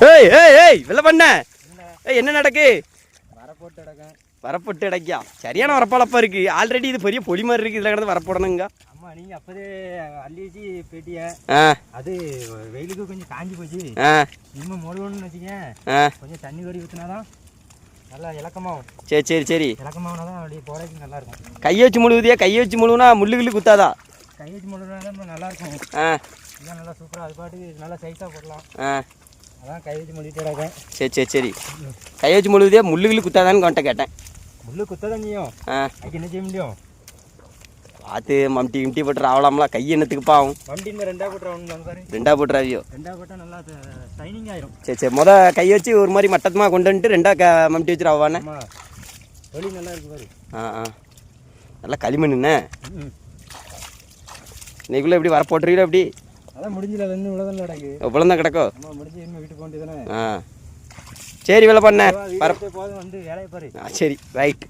ஏய் ஏய் ஏய் வெள்ள பண்ண ஏய் என்ன நடக்கு? வரப்போட்டு கிடக்கேன். வரப்போட்டு கிடக்கியா? சரியான வரப்பளப்பா இருக்கு. ஆல்ரெடி இது பெரிய பொலி மாதிரி இருக்கு. இதில் கிடந்து வரப்போடணுங்க. அம்மா நீங்கள் அப்போதே அள்ளி வச்சு பேட்டிய அது வெயிலுக்கு கொஞ்சம் காஞ்சி போச்சு. இன்னும் முழுவணும்னு வச்சுக்கேன். கொஞ்சம் தண்ணி கொடி ஊற்றினாதான் நல்லா இலக்கமாகும். சரி சரி சரி. இலக்கமாகனா தான் அப்படியே போகிறதுக்கு நல்லா இருக்கும். கையை வச்சு முழுகுதியா? கையை வச்சு முழுகுனா முள்ளுகிள்ளு குத்தாதா? கை வச்சு முழுகுனா தான் நல்லா இருக்கும். இதான் நல்லா சூப்பராக அது பாட்டுக்கு நல்லா சைஸாக போடலாம். அதான் கை வச்சு முழுகிட்டு கிடக்கேன். சரி சரி சரி. கை வச்சு முழுகுதியா? முள்ளுகிள்ளு குத்தாதான்னு கொண்ட கேட்டேன். முள்ளு குத்தாதான் செய்யும். அதுக்கு என்ன செய்ய முடியும்? பார்த்து மம்டி கிம்டி போட்டு ஆகலாம்ல. கை என்னத்துக்குப்பா ஆகும்? மம்டின்னு ரெண்டா போட்டுருவாங்க பாரு. ரெண்டா போட்டுறாவியோ? ரெண்டா போட்டால் நல்லா ஷைனிங் ஆயிரும். சரி சரி. கை வச்சு ஒரு மாதிரி மட்டமாக கொண்டு வந்துட்டு ரெண்டா மம்டி வச்சுட்டு ஆவானே. வெளி நல்லா இருக்கு பாரு. நல்லா களிமண்ணுண்ணே. இன்னைக்குள்ளே எப்படி வர போட்டுறீங்களோ எப்படி? அதான் முடிஞ்சல வந்து இவ்வளோதான் கிடக்கு. இவ்வளோதான் கிடக்கோ? முடிஞ்சு இனிமேல் வீட்டுக்கு போக வேண்டியதானே. சரி வேலை பண்ண போதும் வந்து வேலையை பாரு. சரி ரைட்.